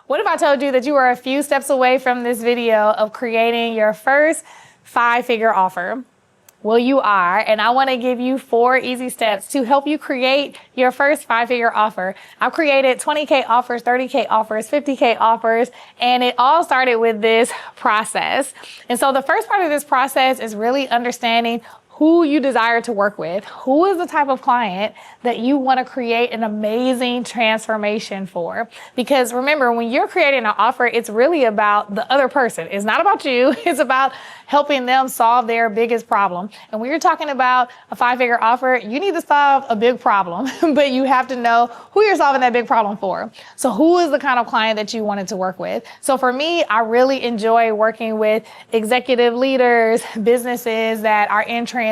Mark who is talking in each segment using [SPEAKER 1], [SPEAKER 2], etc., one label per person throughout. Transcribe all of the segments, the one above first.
[SPEAKER 1] What if I told you that you are a few steps away from this video of creating your first 5-figure offer? Well, you are, and I want to give you 4 easy steps to help you create your first 5-figure offer. I've created 20K offers, 30K offers, 50K offers, and it all started with this process. And so the first part of this process is really understanding who you desire to work with. Who is the type of client that you want to create an amazing transformation for? Because remember, when you're creating an offer, it's really about the other person. It's not about you. It's about helping them solve their biggest problem. And when you're talking about a 5-figure offer, you need to solve a big problem, but you have to know who you're solving that big problem for. So who is the kind of client that you wanted to work with? So for me, I really enjoy working with executive leaders, businesses that are in transition,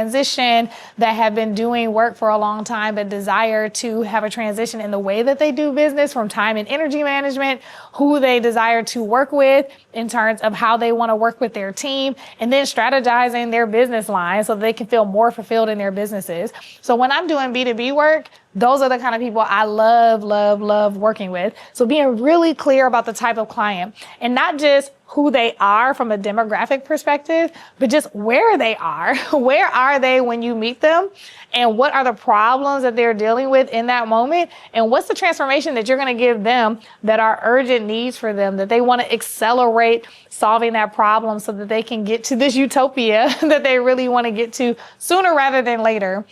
[SPEAKER 1] that have been doing work for a long time, but desire to have a transition in the way that they do business, from time and energy management, who they desire to work with in terms of how they want to work with their team, and then strategizing their business line so they can feel more fulfilled in their businesses. So when I'm doing B2B work, those are the kind of people I love working with. So being really clear about the type of client, and not just who they are from a demographic perspective, but just where they are. Where are they when you meet them? And what are the problems that they're dealing with in that moment? And what's the transformation that you're going to give them that are urgent needs for them, that they want to accelerate solving that problem so that they can get to this utopia that they really want to get to sooner rather than later?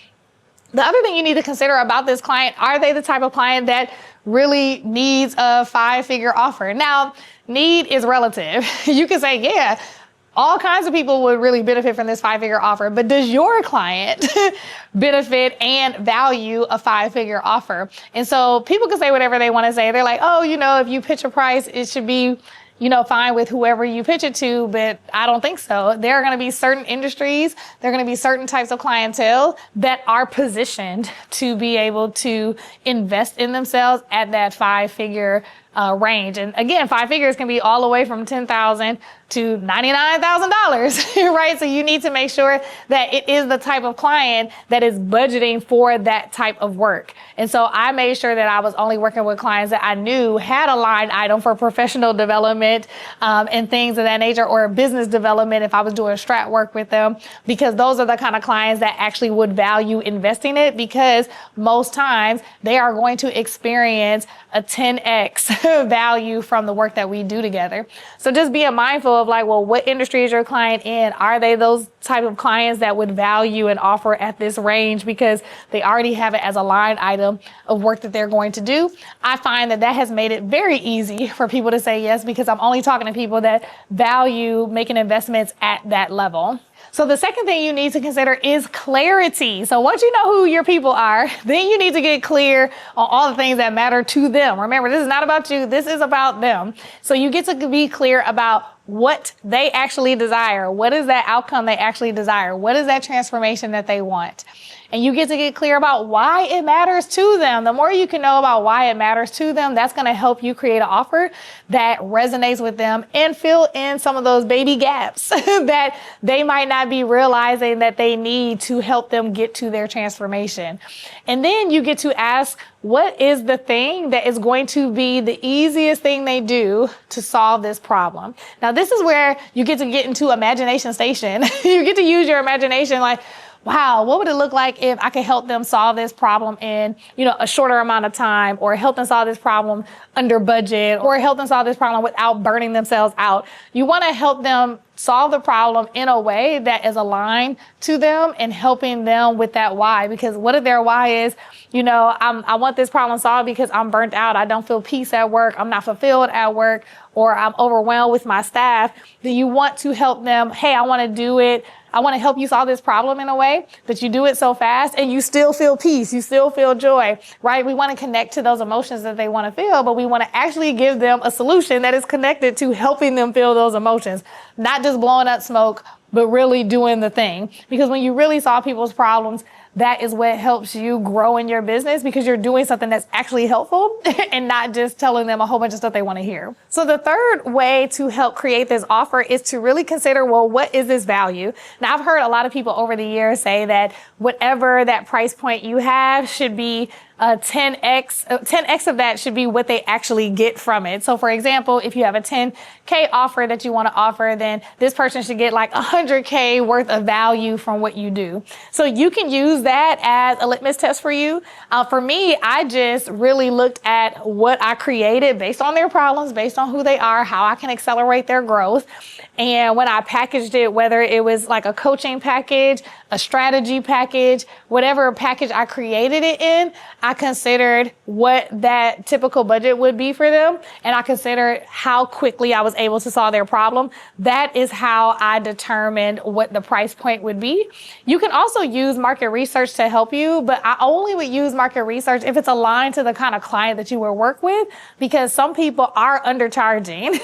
[SPEAKER 1] The other thing you need to consider about this client, are they the type of client that really needs a 5-figure offer? Now, need is relative. You can say, yeah, all kinds of people would really benefit from this 5-figure offer, but does your client benefit and value a 5-figure offer? And so people can say whatever they want to say. They're like, oh, if you pitch a price, it should be fine with whoever you pitch it to, but I don't think so. There are going to be certain industries, there are going to be certain types of clientele that are positioned to be able to invest in themselves at that 5-figure range. And again, 5 figures can be all the way from $10,000 to $99,000, right? So you need to make sure that it is the type of client that is budgeting for that type of work. And so I made sure that I was only working with clients that I knew had a line item for professional development and things of that nature, or business development if I was doing strat work with them, because those are the kind of clients that actually would value investing it, because most times they are going to experience a 10x value from the work that we do together. So just being mindful of what industry is your client in? Are they those type of clients that would value an offer at this range because they already have it as a line item of work that they're going to do? I find that has made it very easy for people to say yes, because I'm only talking to people that value making investments at that level. So the second thing you need to consider is clarity. So once you know who your people are, then you need to get clear on all the things that matter to them. Remember, this is not about you. This is about them. So you get to be clear about what they actually desire. What is that outcome they actually desire? What is that transformation that they want? And you get to get clear about why it matters to them. The more you can know about why it matters to them, that's going to help you create an offer that resonates with them and fill in some of those baby gaps that they might not be realizing that they need to help them get to their transformation. And then you get to ask, what is the thing that is going to be the easiest thing they do to solve this problem? Now, this is where you get to get into imagination station. You get to use your imagination, wow, what would it look like if I could help them solve this problem in, a shorter amount of time, or help them solve this problem under budget, or help them solve this problem without burning themselves out? You want to help them solve the problem in a way that is aligned to them and helping them with that why. Because what if their why is, I want this problem solved because I'm burnt out. I don't feel peace at work. I'm not fulfilled at work, or I'm overwhelmed with my staff. Then you want to help them. Hey, I want to do it. I want to help you solve this problem in a way that you do it so fast and you still feel peace. You still feel joy, right? We want to connect to those emotions that they want to feel, but we want to actually give them a solution that is connected to helping them feel those emotions, not just blowing up smoke, but really doing the thing. Because when you really solve people's problems, that is what helps you grow in your business, because you're doing something that's actually helpful and not just telling them a whole bunch of stuff they want to hear. So the third way to help create this offer is to really consider, what is this value? Now, I've heard a lot of people over the years say that whatever that price point you have should be 10x of that should be what they actually get from it. So for example, if you have a 10K offer that you want to offer, then this person should get like 100K worth of value from what you do. So you can use that as a litmus test for you. For me, I just really looked at what I created based on their problems, based on who they are, how I can accelerate their growth. And when I packaged it, whether it was like a coaching package, a strategy package, whatever package I created it in, I considered what that typical budget would be for them. And I considered how quickly I was able to solve their problem. That is how I determined what the price point would be. You can also use market research to help you, but I only would use market research if it's aligned to the kind of client that you will work with, because some people are undercharging.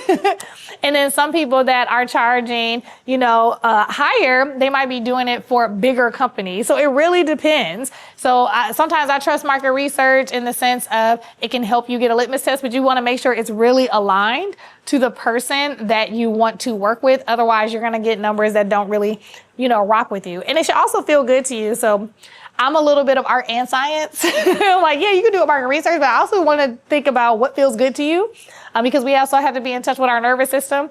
[SPEAKER 1] And then some people that are charging, higher, they might be doing it for bigger companies. So it really depends. So sometimes I trust market research in the sense of it can help you get a litmus test, but you want to make sure it's really aligned to the person that you want to work with. Otherwise, you're going to get numbers that don't really, rock with you. And it should also feel good to you. So I'm a little bit of art and science. Like, yeah, you can do a market research, but I also want to think about what feels good to you, because we also have to be in touch with our nervous system.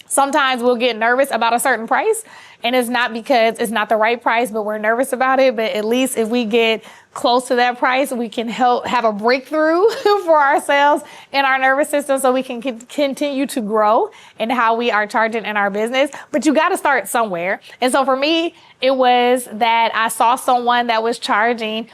[SPEAKER 1] Sometimes we'll get nervous about a certain price, and it's not because it's not the right price, but we're nervous about it. But at least if we get close to that price, we can help have a breakthrough for ourselves in our nervous system, so we can continue to grow in how we are charging in our business. But you got to start somewhere. And so for me, it was that I saw someone that was charging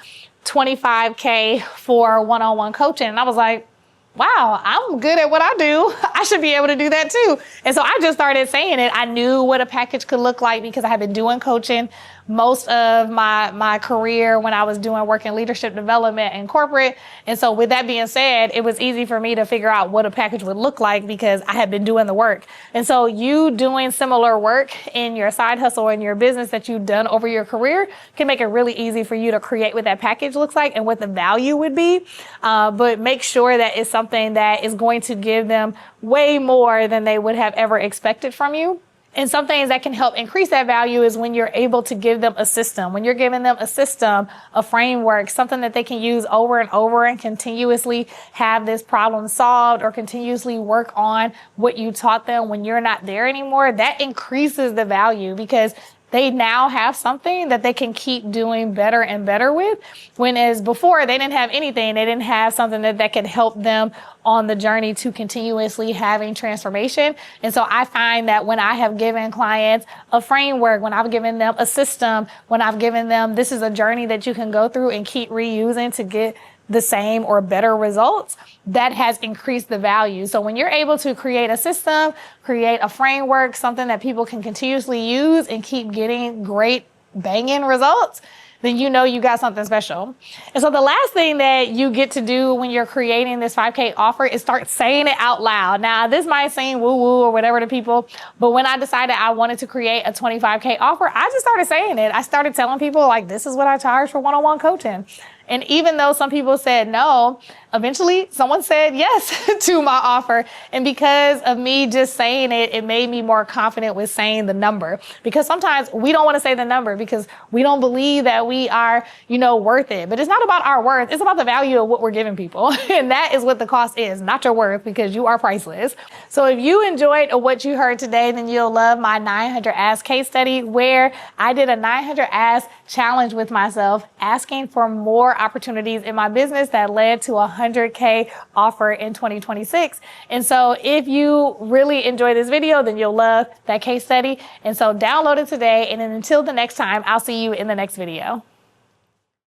[SPEAKER 1] $25K for one-on-one coaching. And I was like, wow, I'm good at what I do. I should be able to do that too. And so I just started saying it. I knew what a package could look like because I had been doing coaching most of my career when I was doing work in leadership development and corporate. And so with that being said, it was easy for me to figure out what a package would look like because I had been doing the work. And so you doing similar work in your side hustle or in your business that you've done over your career can make it really easy for you to create what that package looks like and what the value would be. But make sure that it's something that is going to give them way more than they would have ever expected from you. And some things that can help increase that value is when you're able to give them a system. When you're giving them a system, a framework, something that they can use over and over and continuously have this problem solved or continuously work on what you taught them when you're not there anymore, that increases the value because they now have something that they can keep doing better and better with. When as before, they didn't have anything. They didn't have something that could help them on the journey to continuously having transformation. And so I find that when I have given clients a framework, when I've given them a system, when I've given them, this is a journey that you can go through and keep reusing to get the same or better results, that has increased the value. So when you're able to create a system, create a framework, something that people can continuously use and keep getting great banging results, then you know you got something special. And so the last thing that you get to do when you're creating this 5K offer is start saying it out loud. Now, this might seem woo-woo or whatever to people, but when I decided I wanted to create a 25K offer, I just started saying it. I started telling people, like, this is what I charge for one-on-one coaching. And even though some people said no, eventually someone said yes to my offer. And because of me just saying it, it made me more confident with saying the number. Because sometimes we don't want to say the number because we don't believe that we are, worth it. But it's not about our worth. It's about the value of what we're giving people. And that is what the cost is, not your worth, because you are priceless. So if you enjoyed what you heard today, then you'll love my 900 Ask case study, where I did a 900 Ask challenge with myself, asking for more opportunities in my business that led to a 100K offer in 2026. And so if you really enjoy this video, then you'll love that case study. And so download it today. And then until the next time, I'll see you in the next video.